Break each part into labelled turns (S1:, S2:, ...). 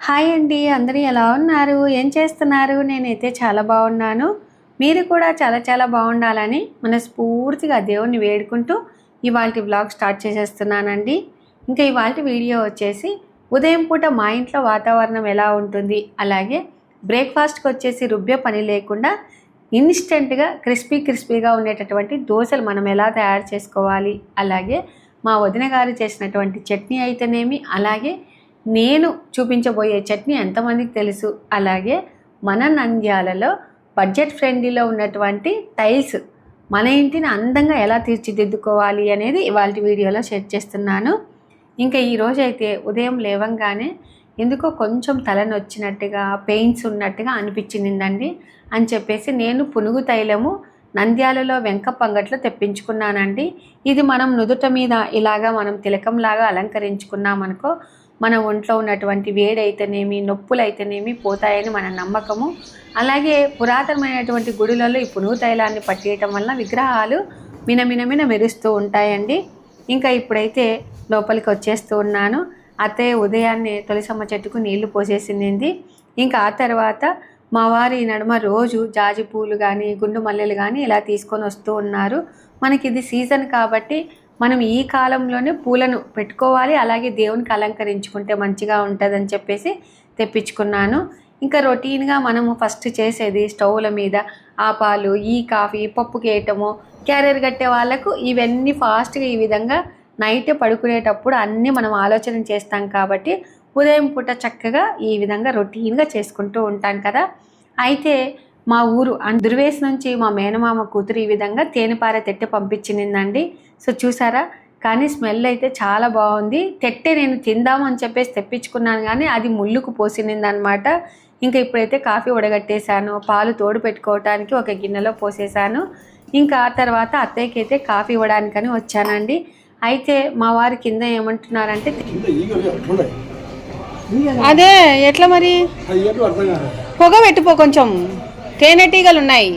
S1: Hi అండి, అందరూ ఎలా ఉన్నారు? ఏం చేస్తున్నారు? నేనైతే చాలా బాగున్నాను. మీరు కూడా చాలా బాగుండాలని మనస్ఫూర్తిగా దేవుణ్ణి వేడుకుంటూ ఇవాల్టి వ్లాగ్ స్టార్ట్ చేసేస్తున్నానండి. ఇంకా ఇవాల్టి వీడియో వచ్చేసి ఉదయం పూట మా ఇంట్లో వాతావరణం ఎలా ఉంటుంది, అలాగే బ్రేక్ఫాస్ట్కి వచ్చేసి రుబ్బే పని లేకుండా ఇన్స్టెంట్గా క్రిస్పీగా ఉండేటటువంటి దోశలు మనం ఎలా తయారు చేసుకోవాలి, అలాగే మా వదిన గారు చేసినటువంటి చట్నీ అయితేనేమి, అలాగే నేను చూపించబోయే చట్నీ ఎంతమందికి తెలుసు, అలాగే మన నంద్యాలలో బడ్జెట్ ఫ్రెండ్లీలో ఉన్నటువంటి టైల్స్ మన ఇంటిని అందంగా ఎలా తీర్చిదిద్దుకోవాలి అనేది ఇవాళ వీడియోలో షేర్ చేస్తున్నాను. ఇంకా ఈరోజు అయితే ఉదయం లేవంగానే ఎందుకో కొంచెం తలనొచ్చినట్టుగా పెయిన్స్ ఉన్నట్టుగా అనిపించిందండి. అని చెప్పేసి నేను పునుగు తైలము నంద్యాలలో వెంకపంగట్లో తెప్పించుకున్నానండి. ఇది మనం నుదుట మీద ఇలాగా మనం తిలకంలాగా అలంకరించుకున్నామనుకో మన ఒంట్లో ఉన్నటువంటి వేడైతేనేమి నొప్పులైతేనేమి పోతాయని మన నమ్మకము. అలాగే పురాతనమైనటువంటి గుడులలో ఈ పునుగు తైలాన్ని పట్టేయటం వల్ల విగ్రహాలు మినమిన మెరుస్తూ ఉంటాయండి. ఇంకా ఇప్పుడైతే లోపలికి వచ్చేస్తూ ఉన్నాను. అత్తయ్య ఉదయాన్నే తులసమ్మ చెట్టుకు నీళ్లు పోసేసింది. ఇంకా ఆ తర్వాత మా వారి నడుమ రోజు జాజి పూలు కానీ గుండు మల్లెలు కానీ ఇలా తీసుకొని వస్తూ ఉన్నారు. మనకి ఇది సీజన్ కాబట్టి మనం ఈ కాలంలోనే పూలను పెట్టుకోవాలి, అలాగే దేవునికి అలంకరించుకుంటే మంచిగా ఉంటుందని చెప్పేసి తెప్పించుకున్నాను. ఇంకా రొటీన్గా మనము ఫస్ట్ చేసేది స్టవ్ల మీద ఆపాలు, ఈ కాఫీ, పప్పుకి వేయటము, క్యారియర్ కట్టే వాళ్ళకు ఇవన్నీ ఫాస్ట్గా ఈ విధంగా నైట్ పడుకునేటప్పుడు అన్నీ మనం ఆలోచన చేస్తాం కాబట్టి ఉదయం పూట చక్కగా ఈ విధంగా రొటీన్గా చేసుకుంటూ ఉంటాం కదా. అయితే మా ఊరు దుర్వేసి నుంచి మా మేనమామ కూతురు ఈ విధంగా తేనెపార తెట్టె పంపించిందండి. సో చూసారా, కానీ స్మెల్ అయితే చాలా బాగుంది. తెట్టె నేను తిందామని చెప్పేసి తెప్పించుకున్నాను, కానీ అది ముళ్ళుకు పోసిందనమాట. ఇంకా ఇప్పుడైతే కాఫీ ఉడగట్టేశాను, పాలు తోడు పెట్టుకోవటానికి ఒక గిన్నెలో పోసేసాను. ఇంకా ఆ తర్వాత అత్తయ్యకి అయితే కాఫీ ఇవ్వడానికని వచ్చానండి. అయితే మా వారి కింద ఏమంటున్నారంటే, అదే ఎట్లా మరి పొగ పెట్టుకో, కొంచెం తేనెటీగలు ఉన్నాయి.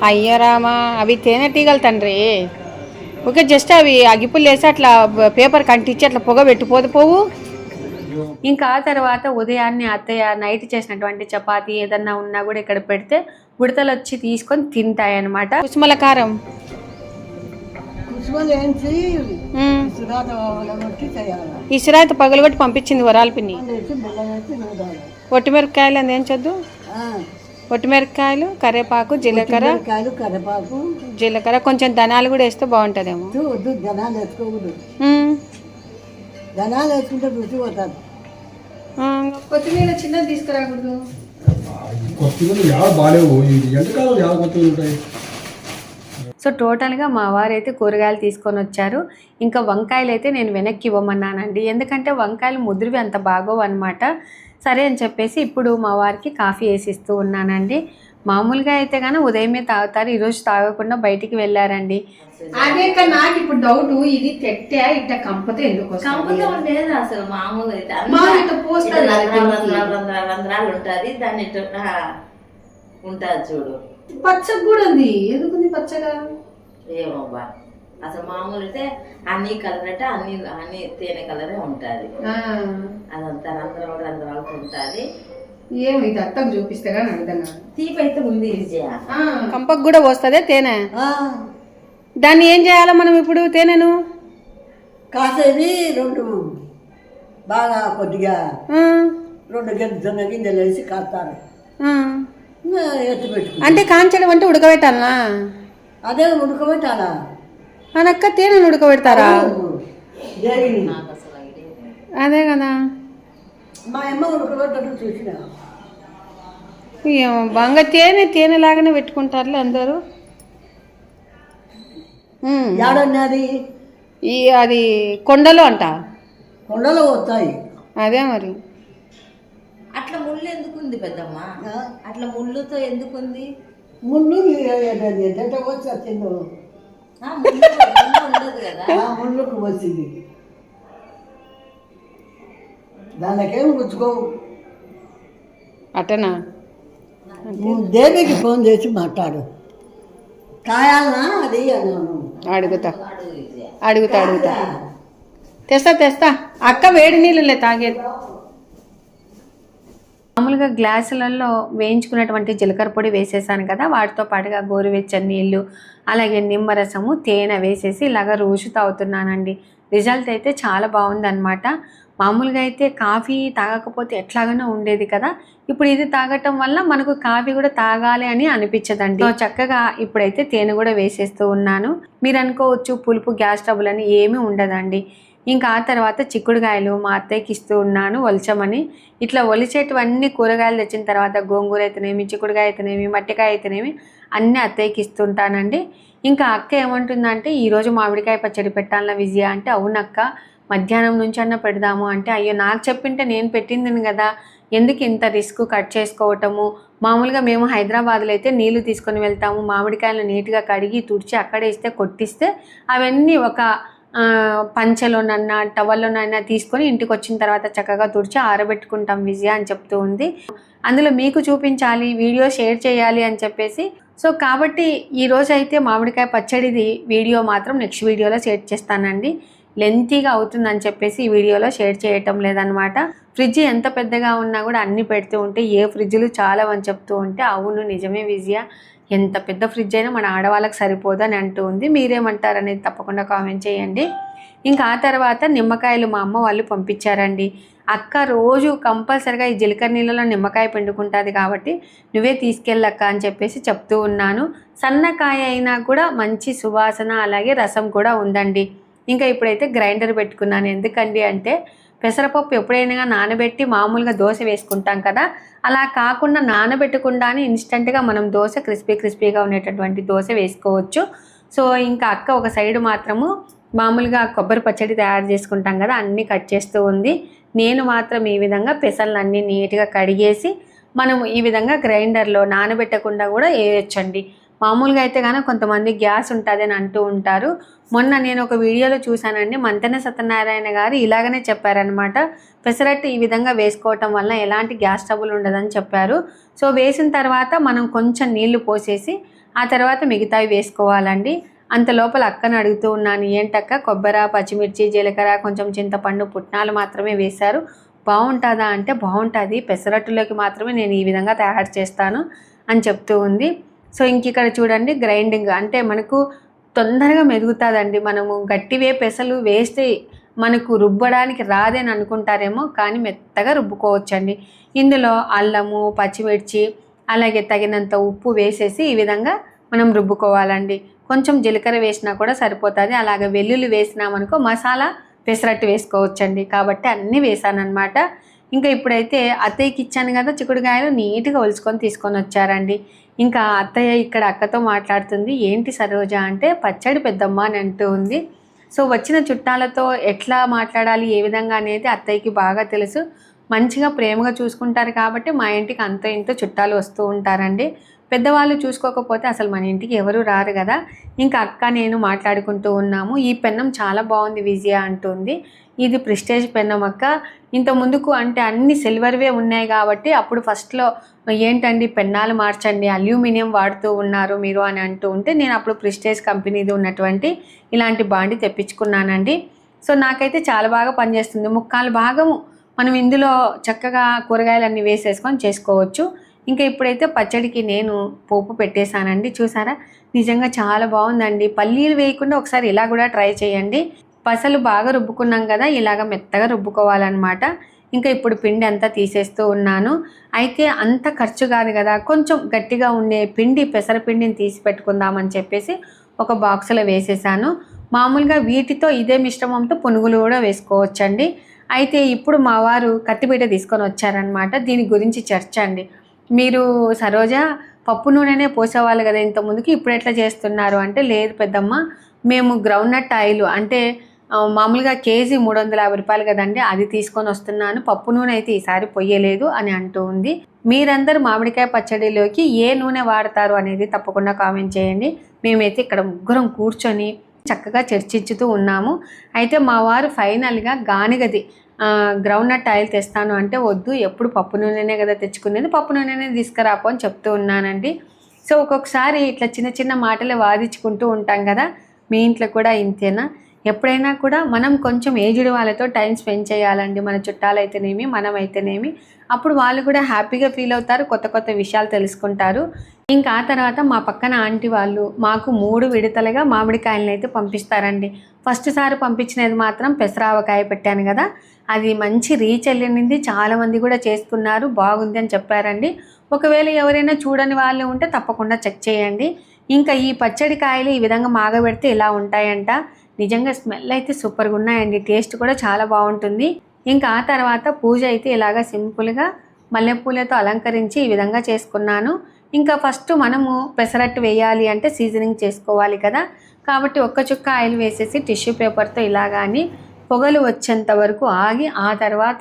S1: అయ్యరామా, అవి తేనెటీగలు తండ్రి. ఓకే, జస్ట్ అవి అగిపులు వేసి అట్లా పేపర్ కంటించి అట్లా పొగ పెట్టిపోవు. ఇంకా ఆ తర్వాత ఉదయాన్నే అత్తయ్య నైట్ చేసినటువంటి చపాతీ ఏదన్నా ఉన్నా కూడా ఇక్కడ పెడితే ఉడతలు వచ్చి తీసుకొని తింటాయన్నమాట. కుసుమల కారం ఇసురాత పగలగొట్టి పంపించింది వరాల పిన్ని. ఒట్టిమిరపకాయలు అందు ఏం చద్దు, ఒట్టిమిరపకాయలు, కరివేపాకు, జీలకర్ర, కొంచెం ధనాలు కూడా వేస్తే బాగుంటుందేమో. కొత్తిమీర చిన్నది తీసుకురాకూడదు. సో టోటల్గా మా వారైతే కూరగాయలు తీసుకొని వచ్చారు. ఇంకా వంకాయలు అయితే నేను వెనక్కి ఇవ్వమన్నానండి, ఎందుకంటే వంకాయలు ముద్రవి అంత బాగోవు అనమాట. సరే అని చెప్పేసి ఇప్పుడు మా వారికి కాఫీ వేసిస్తూ ఉన్నానండి. మామూలుగా అయితే కానీ ఉదయమే తాగుతారు, ఈరోజు తాగకుండా బయటికి వెళ్ళారండి. అదే నాకు ఇప్పుడు డౌట్, ఇది తెట్టా ఇట్లా కంపతే ఎందుకు
S2: లేదు అసలు. మామూలు అయితే రంధ్రాలు ఉంటుంది, దాన్ని ఉంటుంది చూడు.
S1: పచ్చగా కూడా ఉంది, ఎందుకుంది పచ్చగా
S2: ఏమోబ్బా. అసలు మామూలు అయితే అన్ని కలర్ అంటే అన్ని తేనె కలరే ఉంటుంది. అదంతా రంధ్రాలు ఉంటుంది.
S1: ఏమో ఇది అత్తకు చూపిస్తే కానీ అర్థం కాదు.
S2: తీపి అయితే ఉంది విజయ.
S1: కంపకు కూడా వస్తుంది తేనె. దాన్ని ఏం చేయాలి మనం ఇప్పుడు? తేనెను
S3: కాసేది రెండు బాగా కొద్దిగా 2 గింజలు వేసి కాస్తారు.
S1: అంటే కాంచడం అంటే ఉడకబెట్టాలనా?
S3: అదే ఉడకబెట్టాలా
S1: అనక్క, తేనెను ఉడకబెడతారా? అదే కదా,
S3: మా అమ్మ ఉడకబెట్టడం చూసిన.
S1: బాగా తేనెలాగానే పెట్టుకుంటారులే అందరూ.
S3: ఏడన్నది
S1: అది కొండలో అంట,
S3: కొండలో వస్తాయి.
S1: అదే మరి.
S2: అట్లా ముళ్ళు ఎందుకుంది పెద్దమ్మ? అట్లా ముళ్ళుతో ఎందుకుంది?
S3: ముళ్ళు వచ్చింది
S2: ఉండదు కదా,
S3: ముళ్ళుకు వచ్చింది. దానికేం గుచ్చుకోవు.
S1: అట్టనా?
S3: దేవికి ఫోన్ చేసి మాట్లాడు. కాయాలనా అది అన్నాను.
S1: అడుగుతా తెస్తా అక్క వేడి నీళ్ళలే తాగేది. మామూలుగా గ్లాసులలో వేయించుకున్నటువంటి జీలకర్ర పొడి వేసేసాను కదా, వాటితో పాటుగా గోరువెచ్చని నీళ్ళు అలాగే నిమ్మరసము తేనె వేసేసి ఇలాగ రోజు తాగుతున్నానండి. రిజల్ట్ అయితే చాలా బాగుందన్నమాట. మామూలుగా అయితే కాఫీ తాగకపోతే ఎట్లాగానో ఉండేది కదా, ఇప్పుడు ఇది తాగటం వల్ల మనకు కాఫీ కూడా తాగాలి అని అనిపించదండి. చక్కగా ఇప్పుడైతే తేనె కూడా వేసేస్తూ ఉన్నాను. మీరు అనుకోవచ్చు పులుపు గ్యాస్ ట్రబుల్ అని, ఏమీ ఉండదండి. ఇంకా ఆ తర్వాత చిక్కుడుకాయలు మా అత్తయ్యకి ఇస్తూ ఉన్నాను ఒలచమని. ఇట్లా ఒలిచేటివన్నీ కూరగాయలు తెచ్చిన తర్వాత గోంగూర అయితేనేమి, చిక్కుడుకాయ అయితేనేమి, మట్టికాయ అయితేనేమి అన్నీ అత్తయ్యకి ఇస్తుంటానండి. ఇంకా అక్క ఏమంటుందంటే, ఈరోజు మామిడికాయ పచ్చడి పెట్టాలన్న విజయ అంటే, అవునక్క మధ్యాహ్నం నుంచి అన్న పెడదాము అంటే, అయ్యో నాకు చెప్పింటే నేను పెట్టింది కదా, ఎందుకు ఇంత రిస్క్ కట్ చేసుకోవటము. మామూలుగా మేము హైదరాబాద్లో అయితే నీళ్లు తీసుకొని వెళ్తాము, మామిడికాయలు నీట్గా కడిగి తుడిచి అక్కడే ఇస్తే కొట్టిస్తే అవన్నీ ఒక పంచెలోనన్నా టవల్లోనైనా తీసుకొని ఇంటికి వచ్చిన తర్వాత చక్కగా తుడిచి ఆరబెట్టుకుంటాం విజయ అని చెప్తూ ఉంది. అందులో మీకు చూపించాలి, వీడియో షేర్ చేయాలి అని చెప్పేసి. సో కాబట్టి ఈరోజు అయితే మామిడికాయ పచ్చడిది వీడియో మాత్రం నెక్స్ట్ వీడియోలో షేర్ చేస్తానండి. లెంతీగా అవుతుందని చెప్పేసి ఈ వీడియోలో షేర్ చేయటం లేదనమాట. ఫ్రిడ్జ్ ఎంత పెద్దగా ఉన్నా కూడా అన్నీ పెడుతూ ఉంటే ఏ ఫ్రిడ్జ్లు చాలా అని చెప్తూ ఉంటే, అవును నిజమే విజయ, ఎంత పెద్ద ఫ్రిడ్జ్ అయినా మన ఆడవాళ్ళకి సరిపోదు అని అంటూ ఉంది. మీరేమంటారు అనేది తప్పకుండా కామెంట్ చేయండి. ఇంకా ఆ తర్వాత నిమ్మకాయలు మా అమ్మ వాళ్ళు పంపించారండి. అక్క రోజు కంపల్సరిగా ఈ జీలకర్ర నీళ్ళలో నిమ్మకాయ పిండుకుంటుంది కాబట్టి నువ్వే తీసుకెళ్ళక్క అని చెప్పేసి చెప్తూ ఉన్నాను. సన్నకాయ అయినా కూడా మంచి సువాసన అలాగే రసం కూడా ఉందండి. ఇంకా ఇప్పుడైతే గ్రైండర్ పెట్టుకున్నాను. ఎందుకండి అంటే, పెసరపప్పు ఎప్పుడైనా నానబెట్టి మామూలుగా దోశ వేసుకుంటాం కదా, అలా కాకుండా నానబెట్టకుండానే ఇన్స్టెంట్గా మనం దోశ క్రిస్పీగా ఉండేటటువంటి దోశ వేసుకోవచ్చు. సో ఇంకా అక్క ఒక సైడ్ మాత్రము మామూలుగా కొబ్బరి పచ్చడి తయారు చేసుకుంటాం కదా, అన్నీ కట్ చేస్తూ ఉంది. నేను మాత్రం ఈ విధంగా పెసర్లన్నీ నీట్గా కడిగేసి మనము ఈ విధంగా గ్రైండర్లో నానబెట్టకుండా కూడా వేయొచ్చండి. మామూలుగా అయితే కానీ కొంతమంది గ్యాస్ ఉంటుంది అని అంటూ ఉంటారు. మొన్న నేను ఒక వీడియోలో చూశానండి, మంతెన సత్యనారాయణ గారు ఇలాగనే చెప్పారనమాట. పెసరట్టు ఈ విధంగా వేసుకోవటం వల్ల ఎలాంటి గ్యాస్ ట్రబుల్ ఉండదని చెప్పారు. సో వేసిన తర్వాత మనం కొంచెం నీళ్లు పోసేసి ఆ తర్వాత మిగతావి వేసుకోవాలండి. అంత లోపల అక్కను అడుగుతూ ఉన్నాను, ఏంటక్క కొబ్బరి, పచ్చిమిర్చి, జీలకర్ర, కొంచెం చింతపండు, పుట్నాలు మాత్రమే వేశారు, బాగుంటుందా అంటే, బాగుంటుంది, పెసరట్టులోకి మాత్రమే నేను ఈ విధంగా తయారు చేస్తాను అని చెప్తూ ఉంది. సో ఇంక ఇక్కడ చూడండి, గ్రైండింగ్ అంటే మనకు తొందరగా మెదుగుతుందండి. మనము గట్టివే పెసలు వేస్తే మనకు రుబ్బడానికి రాదని అనుకుంటారేమో, కానీ మెత్తగా రుబ్బుకోవచ్చండి. ఇందులో అల్లము, పచ్చిమిర్చి అలాగే తగినంత ఉప్పు వేసేసి ఈ విధంగా మనం రుబ్బుకోవాలండి. కొంచెం జీలకర్ర వేసినా కూడా సరిపోతుంది. అలాగే వెల్లుల్లి వేసినామనుకో మసాలా పెసరట్టు వేసుకోవచ్చండి. కాబట్టి అన్నీ వేసానమాట. ఇంకా ఇప్పుడైతే అత్తయ్యకి ఇచ్చాను కదా చిక్కుడుకాయలు, నీట్గా ఒలుచుకొని తీసుకొని వచ్చారండి. ఇంకా అత్తయ్య ఇక్కడ అక్కతో మాట్లాడుతుంది. ఏంటి సరోజ అంటే, పచ్చడి పెద్దమ్మ అని అంటూ ఉంది. సో వచ్చిన చుట్టాలతో ఎట్లా మాట్లాడాలి, ఏ విధంగా అనేది అత్తయ్యకి బాగా తెలుసు. మంచిగా ప్రేమగా చూసుకుంటారు కాబట్టి మా ఇంటికి అంత ఇంత చుట్టాలు వస్తూ ఉంటారండి. పెద్దవాళ్ళు చూసుకోకపోతే అసలు మన ఇంటికి ఎవరు రారు కదా. ఇంకా అక్క నేను మాట్లాడుకుంటూ ఉన్నాము. ఈ పెన్నం చాలా బాగుంది విజయ అంటుంది. ఇది ప్రెస్టేజ్ పెన్నం అక్క, ఇంత ముందుకు అంటే అన్ని సిల్వర్వే ఉన్నాయి కాబట్టి అప్పుడు ఫస్ట్లో ఏంటండి పెన్నాలు మార్చండి, అల్యూమినియం వాడుతూ ఉన్నారు మీరు అని అంటూ ఉంటే, నేను అప్పుడు ప్రెస్టేజ్ కంపెనీది ఉన్నటువంటి ఇలాంటి బాండి తెప్పించుకున్నానండి. సో నాకైతే చాలా బాగా పనిచేస్తుంది. ముక్కాలు భాగము మనం ఇందులో చక్కగా కూరగాయలన్నీ వేసేసుకొని చేసుకోవచ్చు. ఇంకా ఇప్పుడైతే పచ్చడికి నేను పోపు పెట్టేశానండి. చూసారా, నిజంగా చాలా బాగుందండి. పల్లీలు వేయకుండా ఒకసారి ఇలా కూడా ట్రై చేయండి. పసలు బాగా రుబ్బుకున్నాం కదా, ఇలాగ మెత్తగా రుబ్బుకోవాలన్నమాట. ఇంకా ఇప్పుడు పిండి అంతా తీసేస్తూ ఉన్నాను. అయితే అంత ఖర్చు కాదు కదా, కొంచెం గట్టిగా ఉండే పిండి పెసరపిండిని తీసి పెట్టుకుందామని చెప్పేసి ఒక బాక్సులో వేసేసాను. మామూలుగా వీటితో ఇదే మిశ్రమంతో పునుగులు కూడా వేసుకోవచ్చండి. అయితే ఇప్పుడు మా వారు కత్తిపీట తీసుకొని వచ్చారనమాట. దీని గురించి చర్చ అండి. మీరు సరోజ పప్పు నూనెనే పోసేవాళ్ళు కదా ఇంతకుముందుకి, ఇప్పుడు ఎట్లా చేస్తున్నారు అంటే, లేదు పెద్దమ్మ, మేము గ్రౌండ్నట్ ఆయిల్ అంటే మామూలుగా కేజీ 350 రూపాయలు కదండి, అది తీసుకొని వస్తున్నాను, పప్పు నూనె అయితే ఈసారి పొయ్యలేదు అని అంటూ ఉంది. మీరందరూ మామిడికాయ పచ్చడిలోకి ఏ నూనె వాడతారు అనేది తప్పకుండా కామెంట్ చేయండి. మేమైతే ఇక్కడ ముగ్గురం కూర్చొని చక్కగా చర్చించుతూ ఉన్నాము. అయితే మా వారు ఫైనల్గా గానిగది గ్రౌండ్నట్ ఆయిల్ తెస్తాను అంటే, వద్దు, ఎప్పుడు పప్పు నూనెనే కదా తెచ్చుకునేది, పప్పు నూనెనే తీసుకురాపో అని చెప్తూ ఉన్నానండి. సో ఒక్కొక్కసారి ఇట్లా చిన్న చిన్న మాటలే వాదించుకుంటూ ఉంటాం కదా, మీ ఇంట్లో కూడా ఇంతేనా? ఎప్పుడైనా కూడా మనం కొంచెం ఏజ్డ్ వాళ్ళతో టైం స్పెండ్ చేయాలండి, మన చుట్టాలైతేనేమి మనమైతేనేమి. అప్పుడు వాళ్ళు కూడా హ్యాపీగా ఫీల్ అవుతారు, కొత్త కొత్త విషయాలు తెలుసుకుంటారు. ఇంకా ఆ తర్వాత మా పక్కన ఆంటీ వాళ్ళు మాకు 3 విడతలుగా మామిడికాయలను అయితే పంపిస్తారండి. ఫస్ట్ సారి పంపించినది మాత్రం పెసరావకాయ పెట్టాను కదా, అది మంచి రీచ్ వెళ్ళింది, చాలామంది కూడా చేసుకున్నారు, బాగుంది అని చెప్పారండి. ఒకవేళ ఎవరైనా చూడని వాళ్ళు ఉంటే తప్పకుండా చెక్ చేయండి. ఇంకా ఈ పచ్చడి కాయలు ఈ విధంగా మాగబెడితే ఇలా ఉంటాయంట. నిజంగా స్మెల్ అయితే సూపర్గా ఉన్నాయండి, టేస్ట్ కూడా చాలా బాగుంటుంది. ఇంకా ఆ తర్వాత పూజ అయితే ఇలాగ సింపుల్గా మల్లెపూలతో అలంకరించి ఈ విధంగా చేసుకున్నాను. ఇంకా ఫస్ట్ మనము పెసరట్టు వేయాలి అంటే సీజనింగ్ చేసుకోవాలి కదా, కాబట్టి ఒక్క చుక్క ఆయిల్ వేసేసి టిష్యూ పేపర్తో ఇలాగాని పొగలు వచ్చేంత వరకు ఆగి ఆ తర్వాత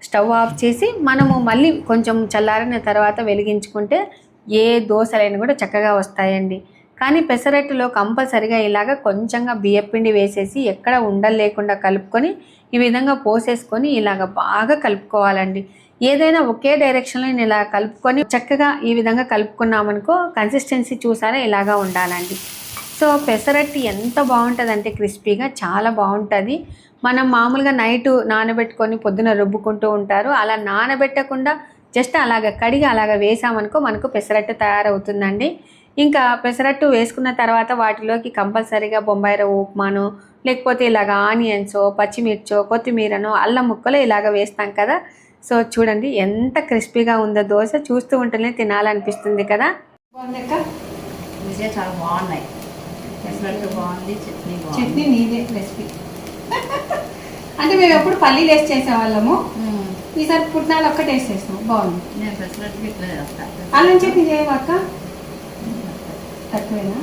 S1: స్టవ్ ఆఫ్ చేసి మనము మళ్ళీ కొంచెం చల్లారిన తర్వాత వెలిగించుకుంటే ఏ దోశలైనా కూడా చక్కగా వస్తాయండి. కానీ పెసరట్టులో కంపల్సరిగా ఇలాగ కొంచెంగా బియ్యపిండి వేసేసి ఎక్కడ ఉండలు లేకుండా కలుపుకొని ఈ విధంగా పోసేసుకొని ఇలాగ బాగా కలుపుకోవాలండి. ఏదైనా ఒకే డైరెక్షన్లో నేను ఇలా కలుపుకొని చక్కగా ఈ విధంగా కలుపుకున్నామనుకో కన్సిస్టెన్సీ చూసారా ఇలాగా ఉండాలండి. సో పెసరట్టు ఎంత బాగుంటుందంటే క్రిస్పీగా చాలా బాగుంటుంది. మనం మామూలుగా నైట్ నానబెట్టుకొని పొద్దున రుబ్బుకుంటూ ఉంటారు, అలా నానబెట్టకుండా జస్ట్ అలాగ కడిగి అలాగ వేసామనుకో మనకు పెసరట్టు తయారవుతుందండి. ఇంకా పెసరట్టు వేసుకున్న తర్వాత వాటిలోకి కంపల్సరీగా బొంబాయి రవ్వ ఉప్మాను, లేకపోతే ఇలాగ ఆనియన్సో, పచ్చిమిర్చో, కొత్తిమీరనో, అల్లం ముక్కలు ఇలాగ వేస్తాం కదా. సో చూడండి ఎంత క్రిస్పీగా ఉందో దోశ, చూస్తూ ఉంటేనే తినాలనిపిస్తుంది కదా.
S2: బాగుందక్క, విజయ చాలా బాగున్నాయి. పెసరట్టు బాగుంది, చట్నీ బాగుంది.
S1: చట్నీ నీదే రెసిపీ. అంటే మేము ఎప్పుడు పల్లీలు వేసి చేసేవాళ్ళము, ఈసారి పుట్నాలు ఒక్కటి వేసి చేసాము, బాగుంది.
S2: నేను పెసరట్టు ఇట్లా చేస్తాను.
S1: అల్లం చట్నీ చేయవాక తక్కువేనా?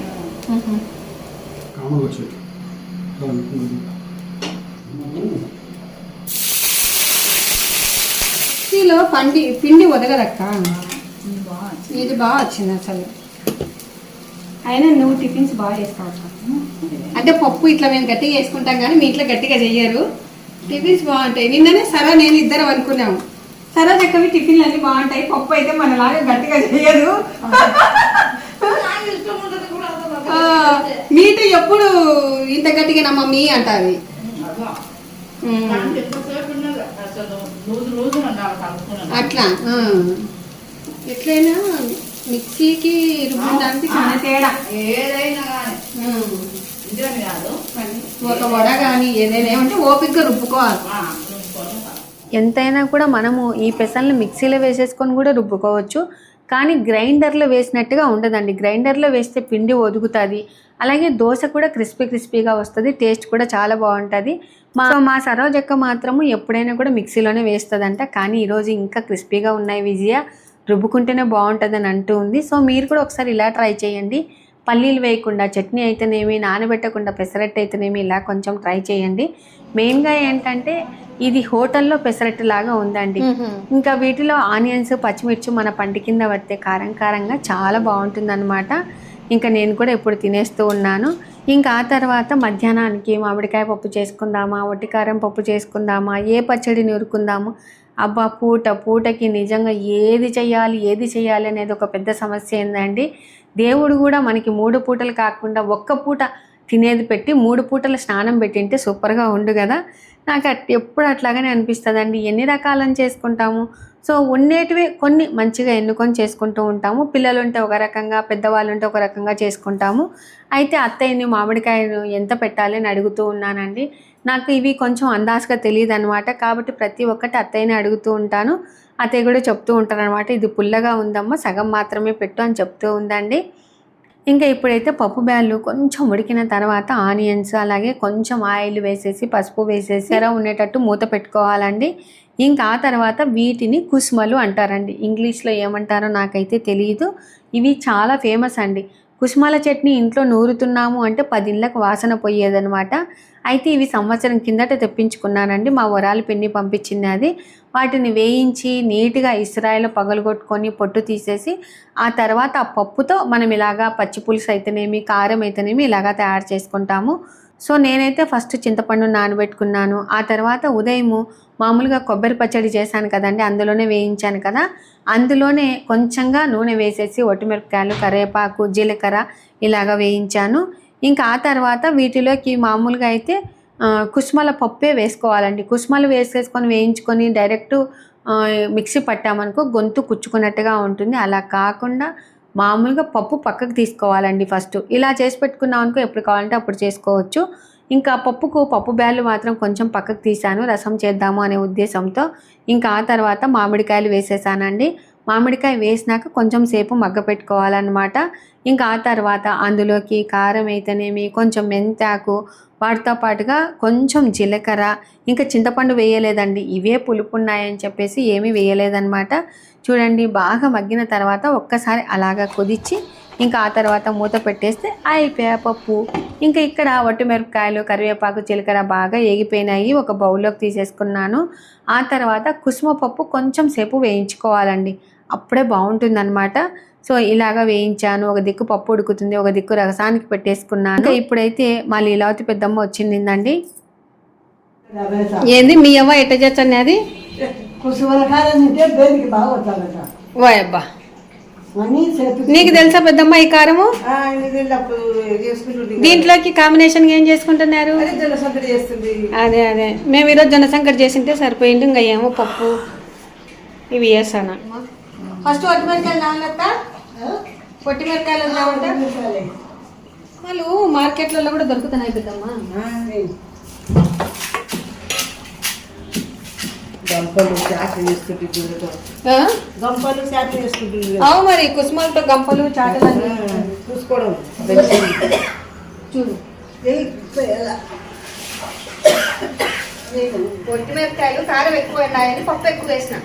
S1: లో పిండి వదగదక్క, ఇది బాగా వచ్చింది అసలు. అయినా నువ్వు టిఫిన్స్ బాగా చేస్తావు అంటే పప్పు ఇట్లా మేము గట్టిగా వేసుకుంటాం కానీ మీ ఇంట్లో గట్టిగా చెయ్యరు. టిఫిన్స్ బాగుంటాయి. నిన్ననే సరే నేను ఇద్దరం అనుకున్నాము, సరే చక్కవి టిఫిన్లు అన్నీ బాగుంటాయి, పప్పు అయితే మనలాగా గట్టిగా చెయ్యరు. మీతో ఎప్పుడు ఇంత గట్టిగా నా మమ్మీ అంటారు. అట్లా ఎట్లయినా మిక్సీకి రుబ్బడానికి చాలా తేడా.
S2: ఏదైనా
S1: ఒక వడ కానీ ఏదైనా ఏమంటే ఓపికగా రుబ్బుకోవాలి. ఎంతైనా కూడా మనము ఈ పెసల్ని మిక్సీలో వేసేసుకొని కూడా రుబ్బుకోవచ్చు, కానీ గ్రైండర్లో వేసినట్టుగా ఉండదండి. గ్రైండర్లో వేస్తే పిండి ఒదుగుతుంది, అలాగే దోశ కూడా క్రిస్పీగా వస్తుంది, టేస్ట్ కూడా చాలా బాగుంటుంది. మా సరోజక్క మాత్రము ఎప్పుడైనా కూడా మిక్సీలోనే వేస్తుందంట, కానీ ఈరోజు ఇంకా క్రిస్పీగా ఉన్నాయి విజయ, రుబ్బుకుంటేనే బాగుంటుందని అంటూ ఉంది. సో మీరు కూడా ఒకసారి ఇలా ట్రై చేయండి, పల్లీలు వేయకుండా చట్నీ అయితేనేమి, నానబెట్టకుండా పెసరట్టు అయితేనేమి ఇలా కొంచెం ట్రై చేయండి. మెయిన్గా ఏంటంటే ఇది హోటల్లో పెసరట్టు లాగా ఉందండి. ఇంకా వీటిలో ఆనియన్స్, పచ్చిమిర్చి మన పంటి కింద పడితే కారంగా చాలా బాగుంటుంది అనమాట. ఇంకా నేను కూడా ఇప్పుడు తినేస్తూ ఉన్నాను. ఇంకా ఆ తర్వాత మధ్యాహ్నానికి మామిడికాయ పప్పు చేసుకుందామా, వట్టికారం పప్పు చేసుకుందామా, ఏ పచ్చడి నూరుకుందాము, అబ్బా పూటకి నిజంగా ఏది చేయాలి అనేది ఒక పెద్ద సమస్య ఏందండి. దేవుడు కూడా మనకి 3 పూటలు కాకుండా ఒక్క పూట తినేది పెట్టి 3 పూటల స్నానం పెట్టింటే సూపర్గా ఉండు కదా. నాకు ఎప్పుడు అట్లాగానే అనిపిస్తుందండి. ఎన్ని రకాలను చేసుకుంటాము, సో ఉండేటివి కొన్ని మంచిగా ఎన్నుకొని చేసుకుంటూ ఉంటాము. పిల్లలు ఉంటే ఒక రకంగా, పెద్దవాళ్ళు ఉంటే ఒక రకంగా చేసుకుంటాము. అయితే అత్తయ్యని మామిడికాయను ఎంత పెట్టాలి అని అడుగుతూ ఉన్నానండి. నాకు ఇవి కొంచెం అందాజుగా తెలియదు అనమాట, కాబట్టి ప్రతి ఒక్కటి అత్తయ్యని అడుగుతూ ఉంటాను. అత్తయ్య కూడా చెప్తూ ఉంటారు అనమాట, ఇది పుల్లగా ఉందమ్మా, సగం మాత్రమే పెట్టు అని చెప్తూ ఉందండి. ఇంకా ఇప్పుడైతే పప్పు బ్యాళ్ళు కొంచెం ఉడికిన తర్వాత ఆనియన్స్ అలాగే కొంచెం ఆయిల్ వేసేసి పసుపు వేసేసి ఎర ఉండేటట్టు మూత పెట్టుకోవాలండి. ఇంకా ఆ తర్వాత వీటిని కుసుమలు అంటారండి, ఇంగ్లీష్లో ఏమంటారో నాకైతే తెలియదు. ఇవి చాలా ఫేమస్ అండి. కుసుమాల చట్నీ ఇంట్లో నూరుతున్నాము అంటే 10 ఇళ్ళకు వాసన పోయేదనమాట. అయితే ఇవి సంవత్సరం కిందట తెప్పించుకున్నానండి, మా వరాలు పిన్ని పంపించింది అది. వాటిని వేయించి నీట్గా ఇస్రాయిలో పగలగొట్టుకొని పొట్టు తీసేసి ఆ తర్వాత ఆ పప్పుతో మనం ఇలాగా పచ్చి పులుసు అయితేనేమి, కారం అయితేనేమి ఇలాగా తయారు చేసుకుంటాము. సో నేనైతే ఫస్ట్ చింతపండు నానబెట్టుకున్నాను. ఆ తర్వాత ఉదయము మామూలుగా కొబ్బరి పచ్చడి చేశాను కదండి, అందులోనే వేయించాను కదా, అందులోనే కొంచెంగా నూనె వేసేసి ఒట్టిమిరపకాయలు, కరివేపాకు, జీలకర్ర ఇలాగ వేయించాను. ఇంకా ఆ తర్వాత వీటిలోకి మామూలుగా అయితే కుసుమల పప్పే వేసుకోవాలండి. కుసుమలు వేసేసుకొని వేయించుకొని డైరెక్ట్ మిక్సీ పట్టామనుకో గొంతు కుచ్చుకున్నట్టుగా ఉంటుంది. అలా కాకుండా మామూలుగా పప్పు పక్కకు తీసుకోవాలండి ఫస్ట్. ఇలా చేసి పెట్టుకున్నాం అనుకో ఎప్పుడు కావాలంటే అప్పుడు చేసుకోవచ్చు. ఇంకా పప్పు బ్యాళ్ళు మాత్రం కొంచెం పక్కకు తీసాను రసం చేద్దాము అనే ఉద్దేశంతో. ఇంకా ఆ తర్వాత మామిడికాయలు వేసేసానండి. మామిడికాయ వేసినాక కొంచెం సేపు మగ్గ పెట్టుకోవాలన్నమాట. ఇంకా ఆ తర్వాత అందులోకి కారం అయితేనేమి, కొంచెం మెంతాకు, వాటితో పాటుగా కొంచెం జీలకర్ర, ఇంకా చింతపండు వేయలేదండి. ఇవే పులుపు ఉన్నాయని చెప్పేసి ఏమీ వేయలేదన్నమాట. చూడండి బాగా మగ్గిన తర్వాత ఒక్కసారి అలాగా కుదిచ్చి ఇంకా ఆ తర్వాత మూత పెట్టేస్తే అయిపోయా పప్పు. ఇంకా ఇక్కడ వట్టిమిరపకాయలు, కరివేపాకు, జీలకర్ర బాగా ఏగిపోయినాయి. ఒక బౌల్లోకి తీసేసుకున్నాను. ఆ తర్వాత కుసుమ పప్పు కొంచెం సేపు వేయించుకోవాలండి, అప్పుడే బాగుంటుందన్నమాట. సో ఇలాగా వేయించాను. ఒక దిక్కు పప్పు ఉడుకుతుంది, ఒక దిక్కు రసానికి పెట్టేసుకున్నాను. ఇంకా ఇప్పుడైతే మా లీలావతి పెద్దమ్మ వచ్చిందండి. ఏంది మీ అవ్వ ఎట్ట చేస్తాను అది
S3: కుసుమల కారం తింటే బేదికి బాగా వస్తాడట
S1: ఓ అబ్బా.
S3: అని చెప్పి
S1: నీకు తెలుసా పెద్దమ్మ ఈ కారము? దీంట్లోకి కాంబినేషన్ ఏం చేసుకుంటున్నారు? అదే అదే మేము ఈరోజు జనసంకట చేసింటే సరిపోయింది. ఇంకా ఏమో పప్పు ఇవి వేసాను. ఫస్ట్ వట్టిమిరకాయలు రావాలక్క, వట్టిమిరకాయలు రావంట. వాళ్ళు మార్కెట్లలో కూడా దొరుకుతున్నాయి పెద్దమ్మా.
S3: గంపలు చాట్లు వేసుకుంటుంది, గంపలు చాట్లు వేసుకుంటుంది.
S1: అవు మరి కుసుమాలతో గంపలు చాటలు
S3: చూసుకోవడం
S1: చూడు. వట్టిమిరకాయలు కారం ఎక్కువ ఉన్నాయని పప్పు ఎక్కువ వేసిన.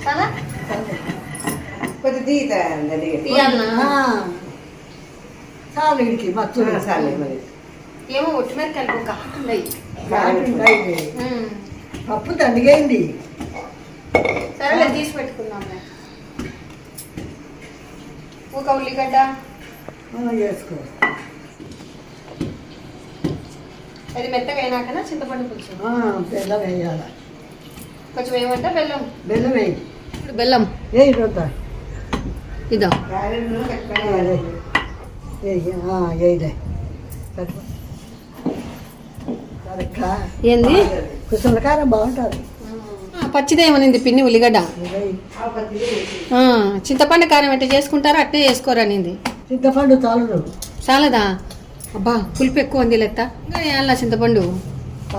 S1: చాలా
S3: కొద్దిగా చాలు ఇంటికి మత్తు చాలే మరి.
S1: ఏమో వట్టిమిరకాయలు కాటున్నాయి,
S3: పప్పు దండిగైంది.
S1: సరే తీసి పెట్టుకుందాం. ఒక ఉల్లిగడ్డ
S3: వేసుకో.
S1: అది మెత్తగా అయినాకనా చింతపండు పులుసు
S3: బెల్లం వేయాలి.
S1: కొంచెం ఏమంటే బెల్లం
S3: బెల్లం వేయి.
S1: ఇప్పుడు బెల్లం
S3: వేయి రొద్దా
S1: ఇదో
S3: వేయలే.
S1: ఏంది
S3: కుసుమల కారం బాగుంటుంది.
S1: పచ్చిదేమనింది పిన్ని ఉల్లిగడ్డ. చింతపండు కారం ఎట్ట చేసుకుంటారో అట్నే చేసుకోరనింది.
S3: చింతపండు చాలు.
S1: చాలదా? అబ్బా పులుపు ఎక్కువ ఉంది లెత్త. ఇంకా వేయాల చింతపండు.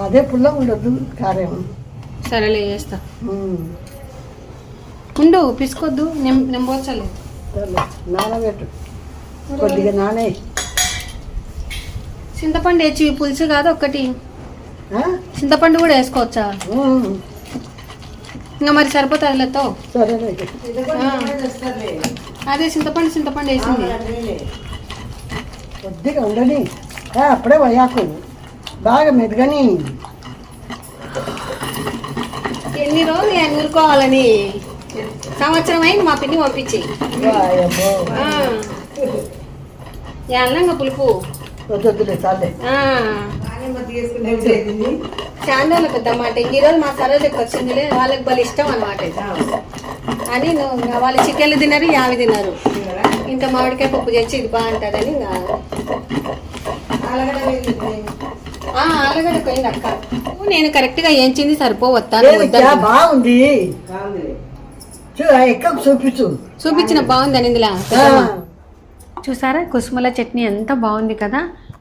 S3: అదే పుల్ల ఉండదు కారం.
S1: సరేలే వేస్తా. ఉండు పిసుకోవద్దు, నేను పోచలేదు.
S3: నానబెట్టు కొద్దిగా నానే.
S1: చింతపండు వేసి పులుసు కాదు ఒక్కటి, చింతపండు కూడా వేసుకోవచ్చా? ఇంకా మరి సరిపోతుంది లెత్తో. అదే చింతపండు వేసింది.
S3: కొద్దిగా ఉండని, అప్పుడే వయాకు బాగా మెదగని.
S1: ఎన్ని రోజులు నేను ఊరుకోవాలని సంవత్సరం అయింది మా పిన్ని పంపించి. ఇంకా పులుపు
S3: వద్దులే చాలే.
S1: చాందోళ్ళ పెద్దమాట ఈ రోజు మా సరోజకి వచ్చిందిలే, వాళ్ళకి బలి ఇష్టం అనమాట అని. వాళ్ళు చికెన్లు తిన్నారు, యావి తిన్నారు. ఇంకా మామిడికాయ పప్పు చేసి ఇది బాగుంటుందని ఆలుగడ్డ పోయింది అక్క. నేను కరెక్ట్ గా ఏంచింది సరిపోవద్దాను.
S3: బాగుంది చూపించిన
S1: బాగుందని ఇందులో చూసారా కుసుమల చట్నీ ఎంత బాగుంది కదా.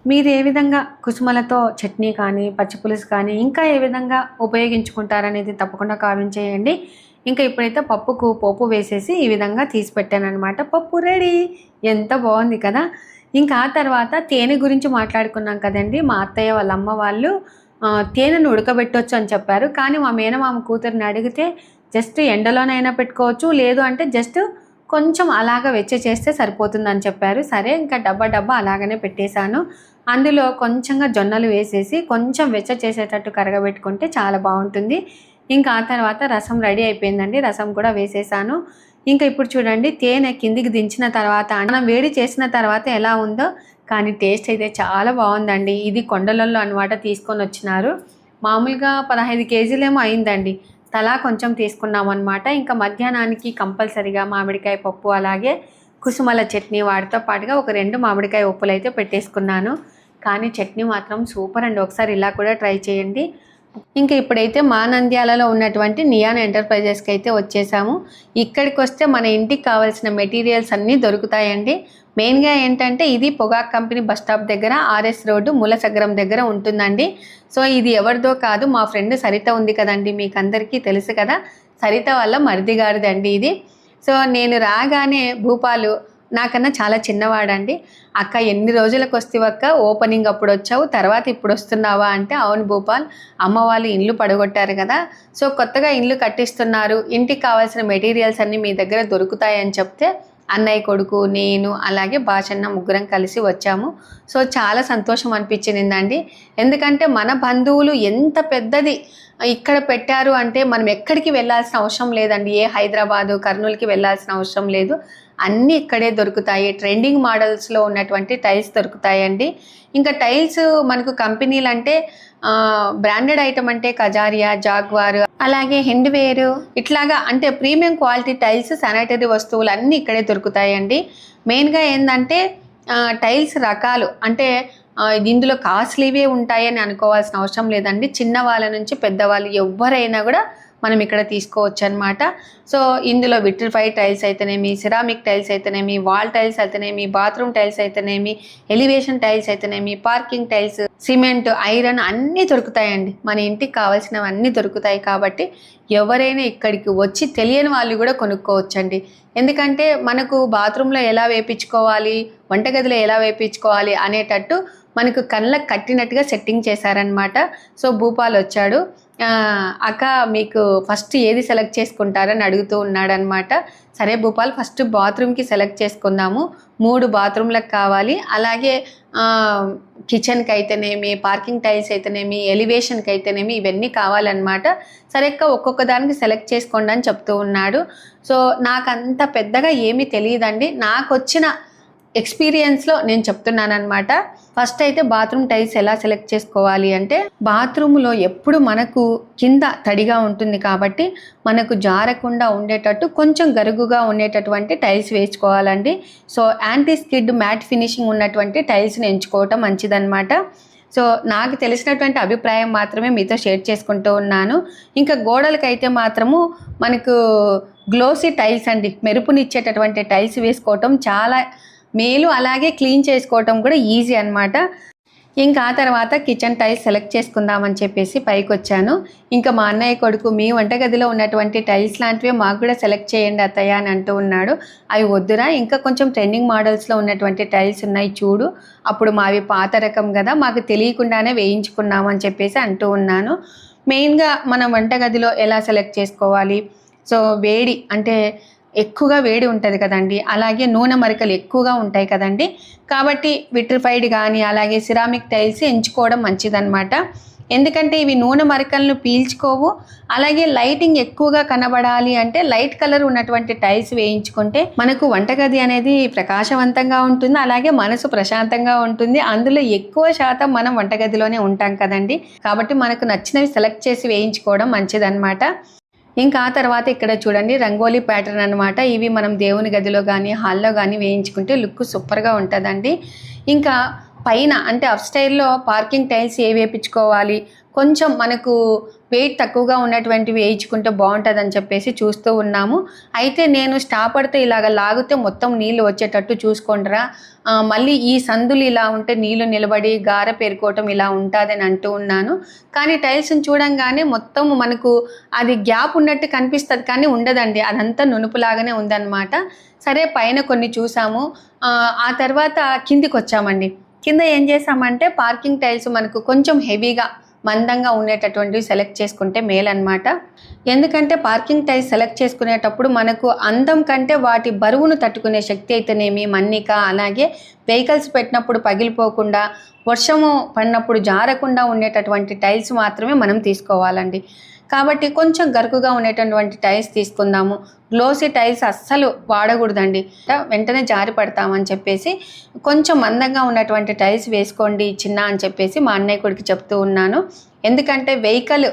S1: మీరు ఏ విధంగా కుసుమలతో చట్నీ కానీ పచ్చి పులుసు కానీ ఇంకా ఏ విధంగా ఉపయోగించుకుంటారనేది తప్పకుండా కామెంట్ చేయండి. ఇంకా ఇప్పుడైతే పప్పుకు పోపు వేసేసి ఈ విధంగా తీసి పెట్టాను అనమాట. పప్పు రెడీ. ఎంత బాగుంది కదా. ఇంకా ఆ తర్వాత తేనె గురించి మాట్లాడుకున్నాం కదండి. మా అత్తయ్య వాళ్ళ అమ్మ వాళ్ళు తేనెను ఉడకబెట్టవచ్చు అని చెప్పారు. కానీ మా మేనమామ కూతురిని అడిగితే జస్ట్ ఎండలోనైనా పెట్టుకోవచ్చు, లేదు అంటే జస్ట్ కొంచెం అలాగ వెచ్చ చేస్తే సరిపోతుందని చెప్పారు. సరే ఇంకా డబ్బా అలాగనే పెట్టేశాను. అందులో కొంచెంగా జొన్నలు వేసేసి కొంచెం వెచ్చ చేసేటట్టు కరగబెట్టుకుంటే చాలా బాగుంటుంది. ఇంకా ఆ తర్వాత రసం రెడీ అయిపోయిందండి. రసం కూడా వేసేసాను. ఇంకా ఇప్పుడు చూడండి తేనె కిందికి దించిన తర్వాత మనం వేడి చేసిన తర్వాత ఎలా ఉందో, కానీ టేస్ట్ అయితే చాలా బాగుందండి. ఇది కొండలలో అనమాట తీసుకొని వచ్చినారు. మామూలుగా 15 కేజీలేమో అయిందండి. తలా కొంచెం తీసుకున్నాం అనమాట. ఇంకా మధ్యాహ్నానికి కంపల్సరిగా మామిడికాయ పప్పు అలాగే కుసుమల చట్నీ, వాటితో పాటుగా ఒక 2 మామిడికాయ ఉప్పులు అయితే పెట్టేసుకున్నాను. కానీ చట్నీ మాత్రం సూపర్ అండి. ఒకసారి ఇలా కూడా ట్రై చేయండి. ఇంకా ఇప్పుడైతే మా నంద్యాలలో ఉన్నటువంటి నియాన్ ఎంటర్ప్రైజెస్కి అయితే వచ్చేసాము. ఇక్కడికి వస్తే మన ఇంటికి కావాల్సిన మెటీరియల్స్ అన్నీ దొరుకుతాయండి. మెయిన్గా ఏంటంటే ఇది పొగాక్ కంపెనీ బస్ స్టాప్ దగ్గర ఆర్ఎస్ రోడ్డు మూలసగరం దగ్గర ఉంటుందండి. సో ఇది ఎవరిదో కాదు, మా ఫ్రెండ్ సరిత ఉంది కదండి, మీకు అందరికీ తెలుసు కదా, సరిత వల్ల మరిది గారిదండి ఇది. సో నేను రాగానే భూపాలు నాకన్నా చాలా చిన్నవాడండి. అక్క ఎన్ని రోజులకు వస్తేవక్క, ఓపెనింగ్ అప్పుడు వచ్చావు, తర్వాత ఇప్పుడు వస్తున్నావా అంటే, అవును భూపాల్, అమ్మ వాళ్ళు ఇల్లు పడగొట్టారు కదా, సో కొత్తగా ఇల్లు కట్టిస్తున్నారు, ఇంటికి కావాల్సిన మెటీరియల్స్ అన్నీ మీ దగ్గర దొరుకుతాయని చెప్తే అన్నయ్య కొడుకు, నేను, అలాగే భాషన్న ముగ్గురం కలిసి వచ్చాము. సో చాలా సంతోషం అనిపించిందండి. ఎందుకంటే మన బంధువులు ఎంత పెద్దది ఇక్కడ పెట్టారు అంటే మనం ఎక్కడికి వెళ్ళాల్సిన అవసరం లేదండి. ఏ హైదరాబాదు, కర్నూలుకి వెళ్ళాల్సిన అవసరం లేదు. అన్నీ ఇక్కడే దొరుకుతాయి. ట్రెండింగ్ మోడల్స్లో ఉన్నటువంటి టైల్స్ దొరుకుతాయండి. ఇంకా టైల్స్ మనకు కంపెనీలు అంటే బ్రాండెడ్ ఐటమ్ అంటే కజారియా, జాగ్వార్, అలాగే హిండ్వేర్, ఇట్లాగా అంటే ప్రీమియం క్వాలిటీ టైల్స్, శానిటరీ వస్తువులు అన్నీ ఇక్కడే దొరుకుతాయండి. మెయిన్గా ఏంటంటే టైల్స్ రకాలు అంటే ఇందులో కాస్ట్లీవే ఉంటాయని అనుకోవాల్సిన అవసరం లేదండి. చిన్న వాళ్ళ నుంచి పెద్దవాళ్ళు ఎవరైనా కూడా మనం ఇక్కడ తీసుకోవచ్చు అనమాట. సో ఇందులో విట్రిఫైడ్ టైల్స్ అయితేనేమి, సిరామిక్ టైల్స్ అయితేనేమి, వాల్ టైల్స్ అయితేనేమి, బాత్రూమ్ టైల్స్ అయితేనేమి, ఎలివేషన్ టైల్స్ అయితేనేమి, పార్కింగ్ టైల్స్, సిమెంట్, ఐరన్ అన్నీ దొరుకుతాయండి. మన ఇంటికి కావాల్సినవన్నీ దొరుకుతాయి. కాబట్టి ఎవరైనా ఇక్కడికి వచ్చి తెలియని వాళ్ళు కూడా కొనుక్కోవచ్చండి. ఎందుకంటే మనకు బాత్రూంలో ఎలా వేయించుకోవాలి, వంటగదిలో ఎలా వేయించుకోవాలి అనేటట్టు మనకు కళ్ళకు కట్టినట్టుగా సెట్టింగ్ చేశారనమాట. సో భూపాల్ వచ్చాడు, అక్క మీకు ఫస్ట్ ఏది సెలెక్ట్ చేసుకుంటారని అడుగుతూ ఉన్నాడనమాట. సరే భూపాల్, ఫస్ట్ బాత్రూమ్కి సెలెక్ట్ చేసుకుందాము. 3 బాత్రూమ్లకు కావాలి, అలాగే కిచెన్కి అయితేనేమి, పార్కింగ్ టైల్స్ అయితేనేమి, ఎలివేషన్కి అయితేనేమి, ఇవన్నీ కావాలన్నమాట. సరే అక్క ఒక్కొక్క దానికి సెలెక్ట్ చేసుకోండి అని చెప్తూ ఉన్నాడు. సో నాకు అంత పెద్దగా ఏమీ తెలియదండి. నాకు వచ్చిన ఎక్స్పీరియన్స్లో నేను చెప్తున్నాను అనమాట. ఫస్ట్ అయితే బాత్రూమ్ టైల్స్ ఎలా సెలెక్ట్ చేసుకోవాలి అంటే, బాత్రూంలో ఎప్పుడు మనకు కింద తడిగా ఉంటుంది కాబట్టి మనకు జారకుండా ఉండేటట్టు కొంచెం గరుగుగా ఉండేటటువంటి టైల్స్ వేసుకోవాలండి. So anti skid matte finishing ఉన్నటువంటి టైల్స్ని ఎంచుకోవటం మంచిదన్నమాట. సో నాకు తెలిసినటువంటి అభిప్రాయం మాత్రమే మీతో షేర్ చేసుకుంటూ ఉన్నాను. ఇంకా గోడలకైతే మాత్రము మనకు గ్లోసీ టైల్స్ అండి, మెరుపునిచ్చేటటువంటి టైల్స్ వేసుకోవటం చాలా మేలు, అలాగే క్లీన్ చేసుకోవటం కూడా ఈజీ అనమాట. ఇంకా ఆ తర్వాత కిచెన్ టైల్స్ సెలెక్ట్ చేసుకుందామని చెప్పేసి పైకి వచ్చాను. ఇంకా మా అన్నయ్య కొడుకు, మీ వంటగదిలో ఉన్నటువంటి టైల్స్ లాంటివి మాకు కూడా సెలెక్ట్ చేయండి అత్తయ్య అని అంటూ ఉన్నాడు. అవి వద్దురా, ఇంకా కొంచెం ట్రెండింగ్ మోడల్స్లో ఉన్నటువంటి టైల్స్ ఉన్నాయి చూడు, అప్పుడు మావి పాత రకం కదా, మాకు తెలియకుండానే వేయించుకున్నాము అని చెప్పేసి అంటూ ఉన్నాను. మెయిన్గా మనం వంటగదిలో ఎలా సెలెక్ట్ చేసుకోవాలి, సో వేడి అంటే ఎక్కువగా వేడి ఉంటుంది కదండి, అలాగే నూనె మరికలు ఎక్కువగా ఉంటాయి కదండి. కాబట్టి విట్రిఫైడ్ కానీ అలాగే సిరామిక్ టైల్స్ ఎంచుకోవడం మంచిదన్నమాట. ఎందుకంటే ఇవి నూనె మరికలను పీల్చుకోవు, అలాగే లైటింగ్ ఎక్కువగా కనబడాలి అంటే లైట్ కలర్ ఉన్నటువంటి టైల్స్ వేయించుకుంటే మనకు వంటగది అనేది ప్రకాశవంతంగా ఉంటుంది, అలాగే మనసు ప్రశాంతంగా ఉంటుంది. అందులో ఎక్కువ శాతం మనం వంటగదిలోనే ఉంటాం కదండి. కాబట్టి మనకు నచ్చినవి సెలెక్ట్ చేసి వేయించుకోవడం మంచిదన్నమాట. ఇంకా ఆ తర్వాత ఇక్కడ చూడండి రంగోలీ ప్యాటర్న్ అనమాట. ఇవి మనం దేవుని గదిలో కానీ హాల్లో కానీ వేయించుకుంటే లుక్ సూపర్గా ఉంటుందండి. ఇంకా పైన అంటే అప్ స్టైర్లో పార్కింగ్ టైల్స్ ఏ వేయించుకోవాలి, కొంచెం మనకు వెయిట్ తక్కువగా ఉన్నటువంటివి వేయించుకుంటే బాగుంటుందని చెప్పేసి చూస్తూ ఉన్నాము. అయితే నేను స్టాపర్తో ఇలాగ లాగితే మొత్తం నీళ్ళు వచ్చేటట్టు చూసుకోండిరా, మళ్ళీ ఈ సందులు ఇలా ఉంటే నీళ్లు నిలబడి గార పేరుకోవటం ఇలా ఉంటుందని అంటూ ఉన్నాను. కానీ టైల్స్ని చూడంగానే మొత్తం మనకు అది గ్యాప్ ఉన్నట్టు కనిపిస్తుంది కానీ ఉండదండి, అదంతా నునుపులాగానే ఉందన్నమాట. సరే పైన కొన్ని చూసాము, ఆ తర్వాత కిందికి వచ్చామండి. కింద ఏం చేసామంటే పార్కింగ్ టైల్స్ మనకు కొంచెం హెవీగా మందంగా ఉండేటటువంటివి సెలెక్ట్ చేసుకుంటే మేలన్నమాట. ఎందుకంటే పార్కింగ్ టైల్స్ సెలెక్ట్ చేసుకునేటప్పుడు మనకు అందం కంటే వాటి బరువును తట్టుకునే శక్తి అయితేనేమి, మన్నిక, అలాగే వెహికల్స్ పెట్టినప్పుడు పగిలిపోకుండా, వర్షము పడినప్పుడు జారకుండా ఉండేటటువంటి టైల్స్ మాత్రమే మనం తీసుకోవాలండి. కాబట్టి కొంచెం గరుకుగా ఉండేటటువంటి టైల్స్ తీసుకుందాము. గ్లోసీ టైల్స్ అస్సలు వాడకూడదండి, వెంటనే జారి పడతామని చెప్పేసి కొంచెం మందంగా ఉన్నటువంటి టైల్స్ వేసుకోండి చిన్న అని చెప్పేసి మా అన్నయ్య కొడుకు చెప్తూ ఉన్నాను. ఎందుకంటే వెహికల్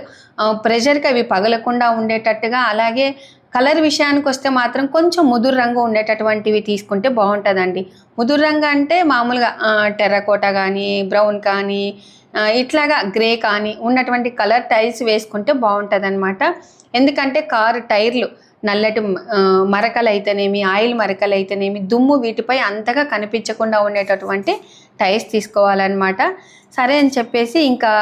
S1: ప్రెషర్కి అవి పగలకుండా ఉండేటట్టుగా, అలాగే కలర్ విషయానికి వస్తే మాత్రం కొంచెం ముదురు రంగు ఉండేటటువంటివి తీసుకుంటే బాగుంటుందండి. ముదురు రంగు అంటే మామూలుగా టెర్రకోటా కానీ, బ్రౌన్ కానీ, ఇట్లాగా గ్రే కానీ ఉన్నటువంటి కలర్ టైల్స్ వేసుకుంటే బాగుంటుంది. ఎందుకంటే కారు టైర్లు నల్లటి మరకలు అయితేనేమి, ఆయిల్ మరకలు అయితేనేమి, దుమ్ము వీటిపై అంతగా కనిపించకుండా ఉండేటటువంటి టైల్స్ తీసుకోవాలన్నమాట. సరే అని చెప్పేసి ఇంకా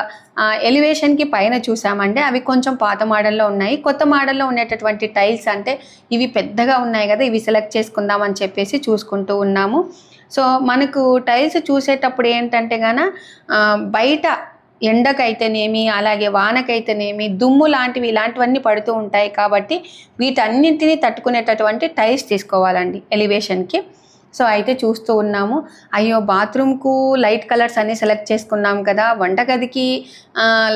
S1: ఎలివేషన్కి పైన చూసామంటే అవి కొంచెం పాత మోడల్లో ఉన్నాయి. కొత్త మోడల్లో ఉండేటటువంటి టైల్స్ అంటే ఇవి పెద్దగా ఉన్నాయి కదా, ఇవి సెలెక్ట్ చేసుకుందామని చెప్పేసి చూసుకుంటూ ఉన్నాము. సో మనకు టైల్స్ చూసేటప్పుడు ఏంటంటే బయట ఎండకైతేనేమి, అలాగే వానకైతేనేమి, దుమ్ము లాంటివి ఇలాంటివన్నీ పడుతూ ఉంటాయి. కాబట్టి వీటన్నింటినీ తట్టుకునేటటువంటి టైల్స్ తీసుకోవాలండి ఎలివేషన్కి. సో అయితే చూస్తూ ఉన్నాము. అయ్యో బాత్రూమ్కు లైట్ కలర్స్ అన్నీ సెలెక్ట్ చేసుకున్నాం కదా, వంటగదికి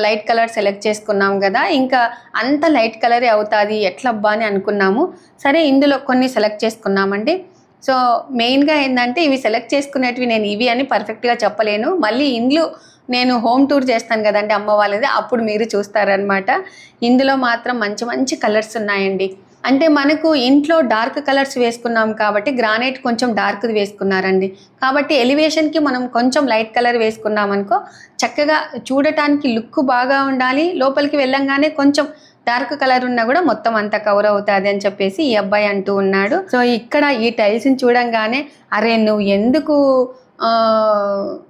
S1: లైట్ కలర్ సెలెక్ట్ చేసుకున్నాం కదా, ఇంకా అంత లైట్ కలరే అవుతుంది ఎట్లబ్బా అని అనుకున్నాము. సరే ఇందులో కొన్ని సెలెక్ట్ చేసుకున్నామండి. సో మెయిన్గా ఏంటంటే ఇవి సెలెక్ట్ చేసుకునేటివి నేను ఇవి అని పర్ఫెక్ట్గా చెప్పలేను. మళ్ళీ ఇండ్లు నేను హోమ్ టూర్ చేస్తాను కదండి అమ్మ వాళ్ళది, అప్పుడు మీరు చూస్తారనమాట. ఇందులో మాత్రం మంచి మంచి కలర్స్ ఉన్నాయండి. అంటే మనకు ఇంట్లో డార్క్ కలర్స్ వేసుకున్నాం కాబట్టి గ్రానైట్ కొంచెం డార్క్ది వేసుకున్నారండి. కాబట్టి ఎలివేషన్కి మనం కొంచెం లైట్ కలర్ వేసుకున్నాం అనుకో చక్కగా చూడటానికి లుక్ బాగా ఉండాలి. లోపలికి వెళ్ళంగానే కొంచెం డార్క్ కలర్ ఉన్నా కూడా మొత్తం అంతా కవర్ అవుతుంది అని చెప్పేసి ఈ అబ్బాయి అంటూ ఉన్నాడు. సో ఇక్కడ ఈ టైల్స్ని చూడంగానే అరే నువ్వు ఎందుకు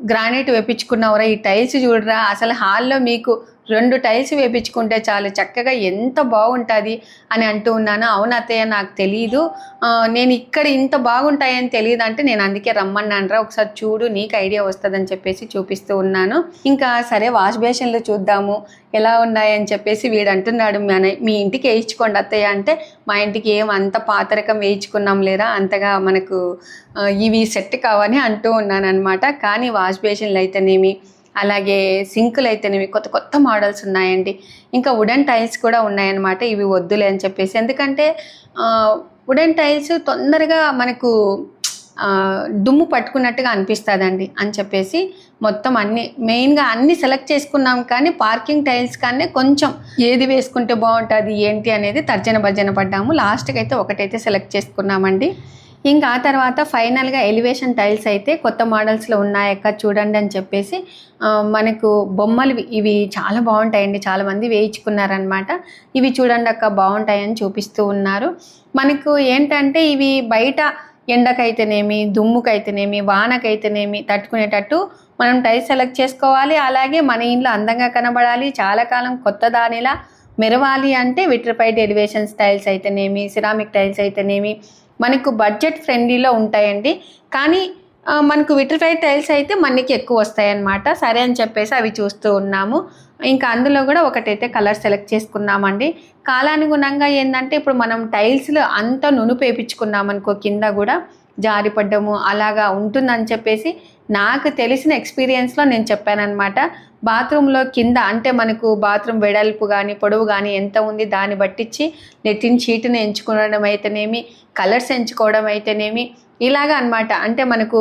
S1: గ్రానైట్ వేపించుకున్నావురా, ఈ టైల్స్ చూడరా, అసలు హాల్లో మీకు 2 టైల్స్ వేపించుకుంటే చాలు చక్కగా ఎంత బాగుంటుంది అని అంటూ ఉన్నాను. అవును అత్తయ్య నాకు తెలీదు, నేను ఇక్కడ ఇంత బాగుంటాయని తెలియదు అంటే నేను అందుకే రమ్మన్నానరా, ఒకసారి చూడు నీకు ఐడియా వస్తుందని చెప్పేసి చూపిస్తూ ఉన్నాను. ఇంకా సరే వాష్ బేసిన్లు చూద్దాము ఎలా ఉన్నాయని చెప్పేసి వీడు అంటున్నాడు, మీ ఇంటికి వేయించుకోండి అత్తయ్య అంటే, మా ఇంటికి ఏమంత పాతరకం వేయించుకున్నాం లేరా, అంతగా మనకు ఇవి సెట్ కావని అంటూ ఉన్నాను అనమాట. కానీ వాష్ బేసిన్లు అయితేనేమి, అలాగే సింకులు అయితేనేవి కొత్త కొత్త మోడల్స్ ఉన్నాయండి. ఇంకా వుడెన్ టైల్స్ కూడా ఉన్నాయన్నమాట. ఇవి వద్దులే అని చెప్పేసి, ఎందుకంటే వుడెన్ టైల్స్ తొందరగా మనకు దుమ్ము పట్టుకున్నట్టుగా అనిపిస్తుందండి అని చెప్పేసి మొత్తం మెయిన్గా అన్నీ సెలెక్ట్ చేసుకున్నాం. కానీ పార్కింగ్ టైల్స్ కానీ కొంచెం ఏది వేసుకుంటే బాగుంటుంది ఏంటి అనేది తర్జన భర్జన పడ్డాము. లాస్ట్కి అయితే ఒకటైతే సెలెక్ట్ చేసుకున్నామండి. ఇంకా ఆ తర్వాత ఫైనల్గా ఎలివేషన్ టైల్స్ అయితే కొత్త మోడల్స్లో ఉన్నాయక్క చూడండి అని చెప్పేసి మనకు బొమ్మలు ఇవి చాలా బాగుంటాయండి, చాలామంది వేయించుకున్నారనమాట. ఇవి చూడండి అక్క బాగుంటాయని చూపిస్తూ ఉన్నారు. మనకు ఏంటంటే ఇవి బయట ఎండకైతేనేమి, దుమ్ముకైతేనేమి, వానకైతేనేమి తట్టుకునేటట్టు మనం టైల్స్ సెలెక్ట్ చేసుకోవాలి. అలాగే మన ఇంట్లో అందంగా కనబడాలి, చాలా కాలం కొత్త దానిలా మెరవాలి అంటే విట్రిఫైడ్ ఎలివేషన్ టైల్స్ అయితేనేమి, సిరామిక్ టైల్స్ అయితేనేమి మనకు బడ్జెట్ ఫ్రెండ్లీలో ఉంటాయండి. కానీ మనకు విట్రిఫైడ్ టైల్స్ అయితే మనకి ఎక్కువ వస్తాయన్నమాట. సరే అని చెప్పేసి అవి చూస్తూ ఉన్నాము. ఇంకా అందులో కూడా ఒకటైతే కలర్ సెలెక్ట్ చేసుకున్నామండి. కాలానుగుణంగా ఏంటంటే ఇప్పుడు మనం టైల్స్లో అంతా నునుపు వేయించుకున్నామనుకో కింద కూడా జారిపడ్డము అలాగా ఉంటుందని చెప్పేసి నాకు తెలిసిన ఎక్స్పీరియన్స్లో నేను చెప్పానన్నమాట. బాత్రూంలో కింద అంటే మనకు బాత్రూమ్ వెడల్పు కానీ పొడవు కానీ ఎంత ఉంది దాన్ని బట్టించి లెట్రిన్ షీట్ని ఎంచుకోవడం అయితేనేమి, కలర్స్ ఎంచుకోవడం అయితేనేమి ఇలాగా అన్నమాట. అంటే మనకు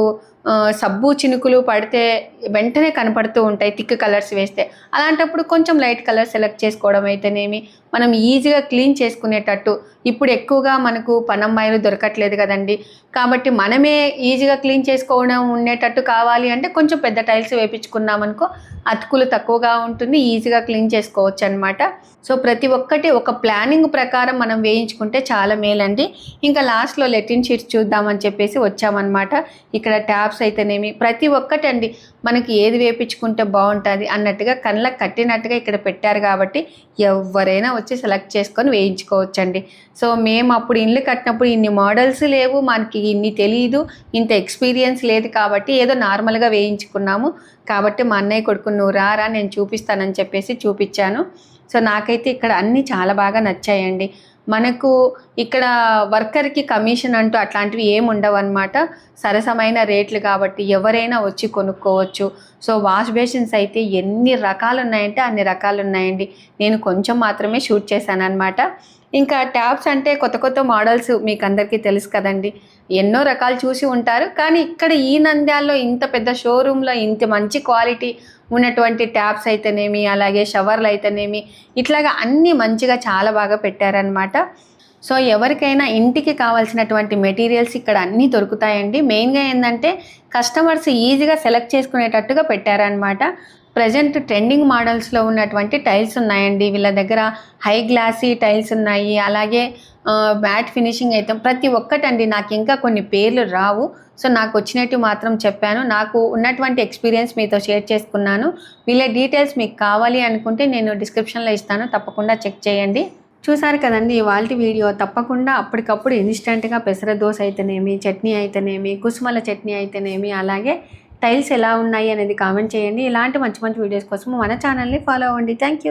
S1: సబ్బు చినుకులు పడితే వెంటనే కనపడుతూ ఉంటాయి థిక్ కలర్స్ వేస్తే, అలాంటప్పుడు కొంచెం లైట్ కలర్ సెలెక్ట్ చేసుకోవడం అయితేనేమి మనం ఈజీగా క్లీన్ చేసుకునేటట్టు. ఇప్పుడు ఎక్కువగా మనకు పనమ్మాయిలు దొరకట్లేదు కదండి, కాబట్టి మనమే ఈజీగా క్లీన్ చేసుకోవడం ఉండేటట్టు కావాలి అంటే కొంచెం పెద్ద టైల్స్ వేయించుకున్నామనుకో అతుకులు తక్కువగా ఉంటుంది, ఈజీగా క్లీన్ చేసుకోవచ్చు అనమాట. సో ప్రతి ఒక్కటి ఒక ప్లానింగ్ ప్రకారం మనం వేయించుకుంటే చాలా మేలండి. ఇంకా లాస్ట్లో లెట్రిన్ షీట్స్ చూద్దామని చెప్పేసి వచ్చామన్నమాట. ఇక్కడ ట్యాప్స్ అయితేనేమి ప్రతి ఒక్కటండి మనకి ఏది వేయించుకుంటే బాగుంటుంది అన్నట్టుగా కళ్ళకు కట్టినట్టుగా ఇక్కడ పెట్టారు. కాబట్టి ఎవరైనా వచ్చి సెలెక్ట్ చేసుకొని వేయించుకోవచ్చండి. సో మేము అప్పుడు ఇల్లు కట్టినప్పుడు ఇన్ని మోడల్స్ లేవు, మనకి ఇన్ని తెలియదు, ఇంత ఎక్స్పీరియన్స్ లేదు, కాబట్టి ఏదో నార్మల్గా వేయించుకున్నాము. కాబట్టి మా అన్నయ్య కొడుకు నువ్వు రారా నేను చూపిస్తానని చెప్పేసి చూపించాను. సో నాకైతే ఇక్కడ అన్నీ చాలా బాగా నచ్చాయండి. మనకు ఇక్కడ వర్కర్కి కమిషన్ అంటూ అట్లాంటివి ఏమి ఉండవు అనమాట. సరసమైన రేట్లు కాబట్టి ఎవరైనా వచ్చి కొనుక్కోవచ్చు. సో వాష్ బేసిన్స్ అయితే ఎన్ని రకాలు ఉన్నాయంటే అన్ని రకాలు ఉన్నాయండి. నేను కొంచెం మాత్రమే షూట్ చేశాను అనమాట. ఇంకా ట్యాప్స్ అంటే కొత్త కొత్త మోడల్స్ మీకు అందరికీ తెలుసు కదండి, ఎన్నో రకాలు చూసి ఉంటారు. కానీ ఇక్కడ ఈ నంద్యాలలో ఇంత పెద్ద షోరూంలో ఇంత మంచి క్వాలిటీ ఉన్నటువంటి ట్యాప్స్ అయితేనేమి, అలాగే షవర్లు అయితేనేమి ఇట్లాగా అన్నీ మంచిగా చాలా బాగా పెట్టారనమాట. సో ఎవరికైనా ఇంటికి కావాల్సినటువంటి మెటీరియల్స్ ఇక్కడ అన్నీ దొరుకుతాయండి. మెయిన్గా ఏంటంటే కస్టమర్స్ ఈజీగా సెలెక్ట్ చేసుకునేటట్టుగా పెట్టారనమాట. ప్రజెంట్ ట్రెండింగ్ మోడల్స్లో ఉన్నటువంటి టైల్స్ ఉన్నాయండి వీళ్ళ దగ్గర. హై గ్లాసీ టైల్స్ ఉన్నాయి, అలాగే మ్యాట్ ఫినిషింగ్ అయితే ప్రతి ఒక్కటండి. నాకు ఇంకా కొన్ని పేర్లు రావు, సో నాకు వచ్చినట్టు మాత్రం చెప్పాను. నాకు ఉన్నటువంటి ఎక్స్పీరియన్స్ మీతో షేర్ చేసుకున్నాను. వీళ్ళ డీటెయిల్స్ మీకు కావాలి అనుకుంటే నేను డిస్క్రిప్షన్లో ఇస్తాను, తప్పకుండా చెక్ చేయండి. చూసారు కదండి ఇవాల్టి వీడియో. తప్పకుండా అప్పటికప్పుడు ఇన్స్టెంట్గా పెసర దోశ అయితేనేమి, చట్నీ అయితేనేమి, కుసుమల చట్నీ అయితేనేమి, అలాగే టైల్స్ ఎలా ఉన్నాయి అనేది కామెంట్ చేయండి. ఇలాంటి మంచి మంచి వీడియోస్ కోసం మన ఛానల్ని ఫాలో అవ్వండి. Thank you.